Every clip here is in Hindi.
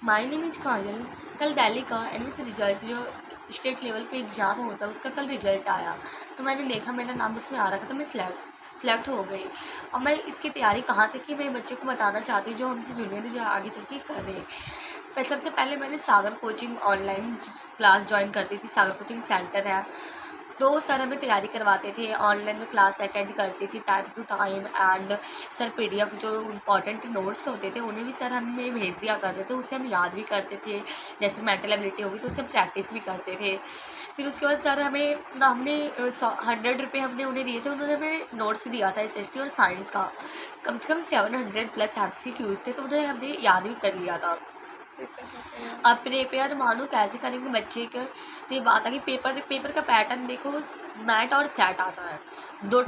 माय नेम इज़ काजल। कल दिल्ली का एनवीसी रिजल्ट जो स्टेट लेवल पे एग्ज़ाम होता है उसका कल रिजल्ट आया, तो मैंने देखा मेरा नाम उसमें आ रखा था, मैं सिलेक्ट हो गई। और मैं इसकी तैयारी कहाँ से की, मैं बच्चे को बताना चाहती हूँ जो हमसे जूनियर जो आगे चल के कर रहे हैं। सबसे पहले मैंने सागर कोचिंग ऑनलाइन क्लास ज्वाइन करती थी। सागर कोचिंग सेंटर है, तो सर हमें तैयारी करवाते थे, ऑनलाइन में क्लास अटेंड करती थी time to time. And sir PDF जो इम्पॉर्टेंट नोट्स होते थे उन्हें भी सर हमें भेज दिया करते थे, उसे हम याद भी करते थे। जैसे मेंटल एबिलिटी होगी तो उससे प्रैक्टिस भी करते थे। फिर उसके बाद सर हमने 100 रुपये हमने उन्हें दिए थे, उन्होंने हमें नोट्स दिया था एसएसटी और साइंस का, कम से कम 700+ MCQs थे, तो उन्हें हमने याद भी कर लिया था। अब प्रिपेयर मानो कैसे करेंगे बच्चे का, तो ये बात है कि पेपर का पैटर्न देखो, मैट और सेट आता है, दो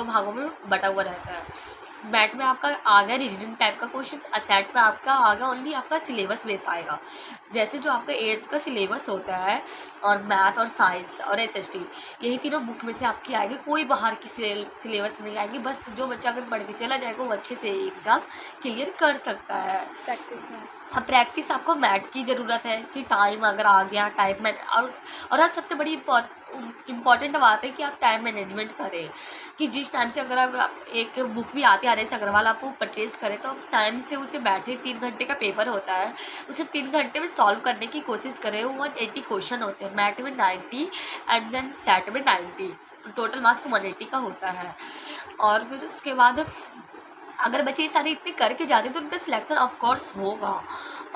भागों में बटा हुआ रहता है। मैट में आपका आ गया रीजनिंग टाइप का क्वेश्चन, सेट में आपका आ गया ओनली आपका सिलेबस बेस आएगा। जैसे जो आपका 8th का सिलेबस होता है और मैथ और साइंस और एसएसटी, यही तीनों बुक में से आपकी आएगी, कोई बाहर की सिलेबस नहीं आएगी। बस जो बच्चा अगर पढ़ के चला जाएगा वो अच्छे से एग्ज़ाम क्लियर कर सकता है। प्रैक्टिस में अब प्रैक्टिस आपको मैट की ज़रूरत है कि टाइम अगर आ गया टाइम मैन और आज सबसे बड़ी इम्पॉर्टेंट बात है कि आप टाइम मैनेजमेंट करें, कि जिस टाइम से अगर आप एक बुक भी आती है RS अग्रवाल आपको परचेज़ करें, तो आप टाइम से उसे बैठे, 3 घंटे का पेपर होता है, उसे 3 घंटे में सॉल्व करने की कोशिश करें। 180 क्वेश्चन होते हैं, मैट में 90 एंड देन सेट में 90, टोटल मार्क्स 180 का होता है। और फिर उसके बाद अगर बच्चे ये सारे इतने करके जाते हैं तो उनका सिलेक्शन ऑफ कोर्स होगा,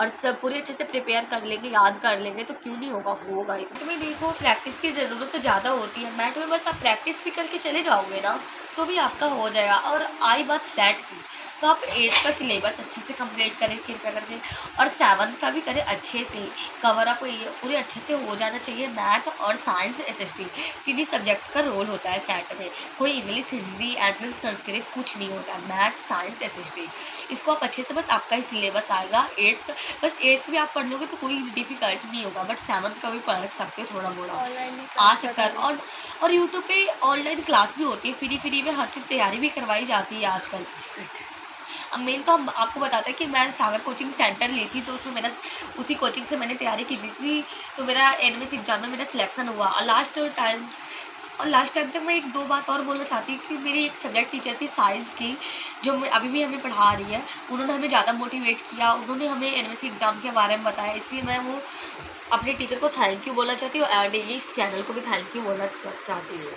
और सब पूरे अच्छे से प्रिपेयर कर लेंगे, याद कर लेंगे, तो क्यों नहीं होगा ही। तो तुम्हें देखो प्रैक्टिस की ज़रूरत तो ज़्यादा होती है, मैथ में बस आप प्रैक्टिस भी करके चले जाओगे ना तो भी आपका हो जाएगा। और आई बात सेट की, तो आप 8th का सिलेबस अच्छे से कंप्लीट करें कृपया करके, और 7th का भी करें अच्छे से कवर अप, पूरे अच्छे से हो जाना चाहिए। मैथ और साइंस एसएसटी तीन सब्जेक्ट का रोल होता है सेट में, कोई इंग्लिश हिंदी एडमिन संस्कृत कुछ नहीं होता है, मैथ साइंस एसएसटी। इसको आप अच्छे से, बस आपका ही सिलेबस आएगा 8th, बस 8th भी आप पढ़ लोगे तो कोई डिफ़िकल्ट नहीं होगा, बट 7th का भी पढ़ सकते हो, थोड़ा मोड़ा आ सकता है। और यूट्यूब पे ऑनलाइन क्लास भी होती है, फ्री में हर चीज़ तैयारी भी करवाई जाती है आजकल। अब मेन तो हम आपको बताते हैं कि मैं सागर कोचिंग सेंटर ली थी, तो उसमें मेरा उसी कोचिंग से मैंने तैयारी की थी, तो मेरा एनवीसी एग्ज़ाम में मेरा सिलेक्शन हुआ। और लास्ट टाइम तक मैं 1-2 बात और बोलना चाहती हूँ कि मेरी एक सब्जेक्ट टीचर थी साइंस की, जो अभी भी हमें पढ़ा रही है, उन्होंने हमें ज़्यादा मोटिवेट किया, उन्होंने हमें एनवीसी एग्ज़ाम के बारे में बताया, इसलिए मैं वो अपने टीचर को थैंक यू बोलना चाहती हूँ, एंड ये इस चैनल को भी थैंक यू बोलना चाहती हूँ।